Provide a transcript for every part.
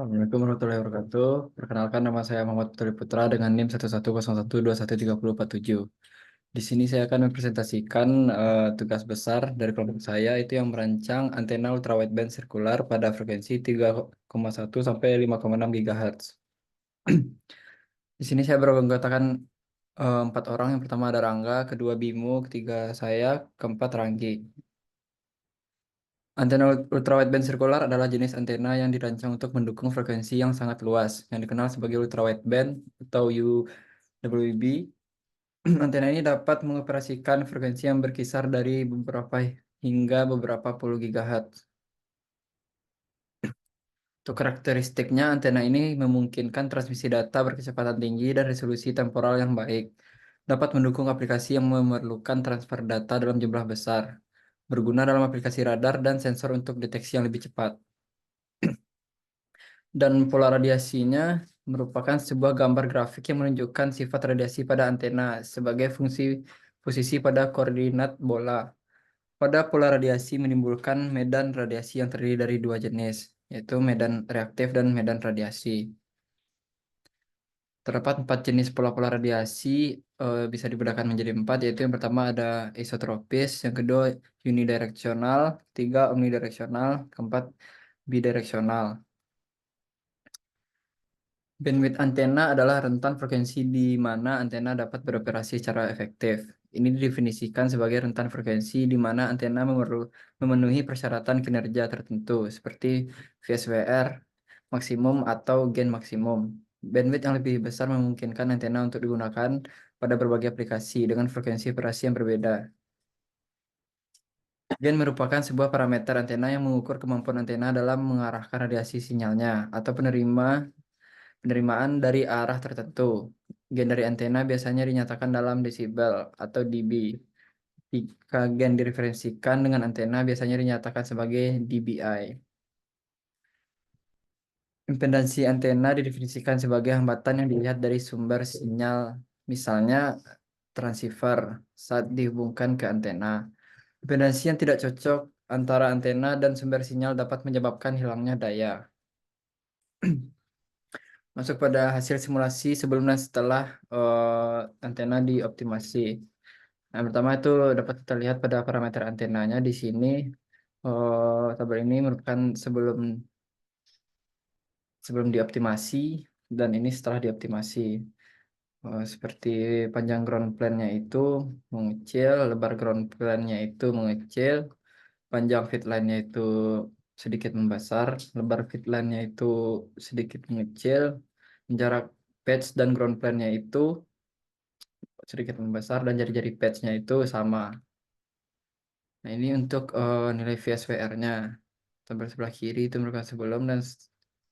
Assalamualaikum warahmatullahi wabarakatuh. Perkenalkan, nama saya Muhammad Putri Putra dengan NIM 1101213047. Di sini saya akan mempresentasikan tugas besar dari kelompok saya, itu yang merancang antena ultrawideband sirkular pada frekuensi 3,1 sampai 5,6 GHz. Di sini saya beranggotakan 4 orang. Yang pertama ada Rangga, kedua Bimo, ketiga saya, keempat Ranggi. Antena ultrawideband sirkular adalah jenis antena yang dirancang untuk mendukung frekuensi yang sangat luas, yang dikenal sebagai ultrawideband atau UWB. Antena ini dapat mengoperasikan frekuensi yang berkisar dari beberapa hingga beberapa puluh gigahertz. Untuk karakteristiknya, antena ini memungkinkan transmisi data berkecepatan tinggi dan resolusi temporal yang baik. Dapat mendukung aplikasi yang memerlukan transfer data dalam jumlah besar, berguna dalam aplikasi radar dan sensor untuk deteksi yang lebih cepat. Dan pola radiasinya merupakan sebuah gambar grafik yang menunjukkan sifat radiasi pada antena sebagai fungsi posisi pada koordinat bola. Pada pola radiasi menimbulkan medan radiasi yang terdiri dari dua jenis, yaitu medan reaktif dan medan radiasi. Terdapat 4 jenis pola-pola radiasi, bisa dibedakan menjadi 4, yaitu yang pertama ada isotropis, yang kedua unidireksional, ketiga omnidireksional, keempat bidireksional. Bandwidth antena adalah rentan frekuensi di mana antena dapat beroperasi secara efektif. Ini didefinisikan sebagai rentan frekuensi di mana antena memenuhi persyaratan kinerja tertentu, seperti VSWR maksimum atau gain maksimum. Bandwidth yang lebih besar memungkinkan antena untuk digunakan pada berbagai aplikasi dengan frekuensi operasi yang berbeda. Gain merupakan sebuah parameter antena yang mengukur kemampuan antena dalam mengarahkan radiasi sinyalnya atau penerimaan dari arah tertentu. Gain dari antena biasanya dinyatakan dalam desibel atau dB. Jika gain direferensikan dengan antena biasanya dinyatakan sebagai dBi. Impedansi antena didefinisikan sebagai hambatan yang dilihat dari sumber sinyal, misalnya transceiver, saat dihubungkan ke antena. Impedansi yang tidak cocok antara antena dan sumber sinyal dapat menyebabkan hilangnya daya. Masuk pada hasil simulasi sebelum dan setelah antena dioptimasi. Nah, pertama itu dapat kita lihat pada parameter antenanya di sini. Tabel ini merupakan sebelum sebelum dioptimasi dan ini setelah dioptimasi. Seperti panjang ground plane-nya itu mengecil, lebar ground plane-nya itu mengecil, panjang feed line-nya itu sedikit membesar, lebar feed line-nya itu sedikit mengecil, jarak patch dan ground plane-nya itu sedikit membesar dan jari-jari patch-nya itu sama. Nah, ini untuk nilai VSWR-nya. Tabel sebelah kiri itu merupakan sebelum dan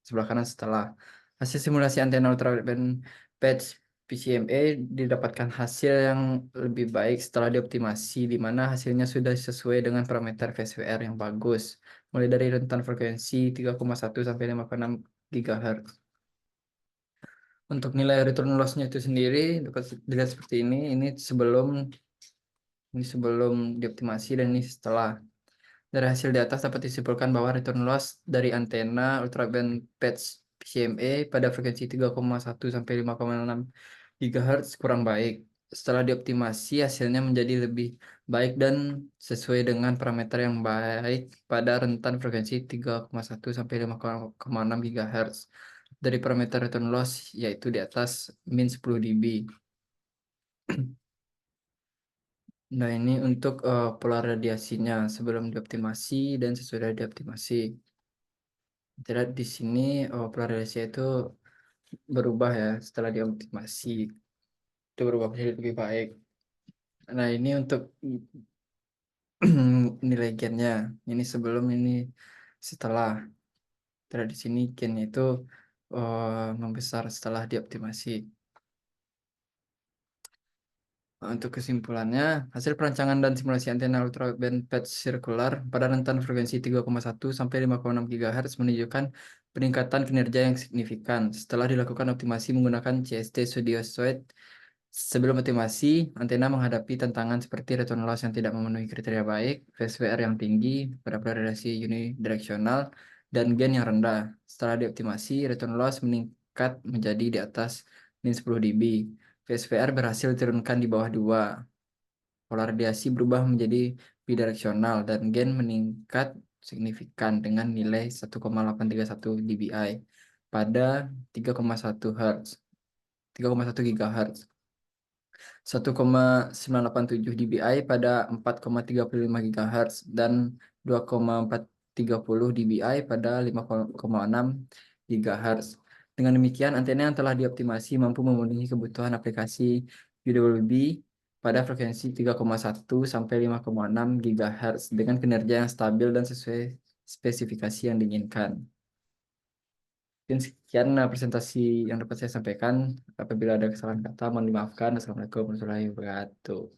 sebelah kanan setelah. Hasil simulasi antena ultrawideband patch PCMA didapatkan hasil yang lebih baik setelah dioptimasi, di mana hasilnya sudah sesuai dengan parameter VSWR yang bagus, mulai dari rentan frekuensi 3,1 sampai 5,6 GHz. Untuk nilai return loss-nya itu sendiri dapat dilihat seperti ini. Ini sebelum dioptimasi dan ini setelah. Dari hasil di atas dapat disimpulkan bahwa return loss dari antena ultraband patch PCMA pada frekuensi 3,1 sampai 5,6 GHz kurang baik. Setelah dioptimasi, hasilnya menjadi lebih baik dan sesuai dengan parameter yang baik pada rentan frekuensi 3,1 sampai 5,6 GHz. Dari parameter return loss yaitu di atas min 10 dB. Nah, ini untuk pola radiasinya sebelum dioptimasi dan sesudah dioptimasi. Tidak di sini pola radiasi itu berubah ya setelah dioptimasi. Itu berubah menjadi lebih baik. Nah, ini untuk nilai gennya. Ini sebelum, ini setelah. Tidak di sini gennya itu membesar setelah dioptimasi. Untuk kesimpulannya, hasil perancangan dan simulasi antena ultrawideband patch sirkular pada rentan frekuensi 3,1 sampai 5,6 GHz menunjukkan peningkatan kinerja yang signifikan setelah dilakukan optimasi menggunakan CST Studio Suite. Sebelum optimasi, antena menghadapi tantangan seperti return loss yang tidak memenuhi kriteria baik, VSWR yang tinggi pada radiasi unidireksional, dan gain yang rendah. Setelah dioptimasi, return loss meningkat menjadi di atas min 10 dB. VSVR berhasil diturunkan di bawah 2. Pola radiasi berubah menjadi bidireksional dan gain meningkat signifikan dengan nilai 1,831 dBi pada 3,1 Hz, 3,1 GHz. 1,987 dBi pada 4,35 GHz dan 2,430 dBi pada 5,6 GHz. Dengan demikian, antena yang telah dioptimasi mampu memenuhi kebutuhan aplikasi UWB pada frekuensi 3,1 sampai 5,6 GHz dengan kinerja yang stabil dan sesuai spesifikasi yang diinginkan. Mungkin sekian presentasi yang dapat saya sampaikan. Apabila ada kesalahan kata, mohon dimaafkan. Assalamualaikum warahmatullahi wabarakatuh.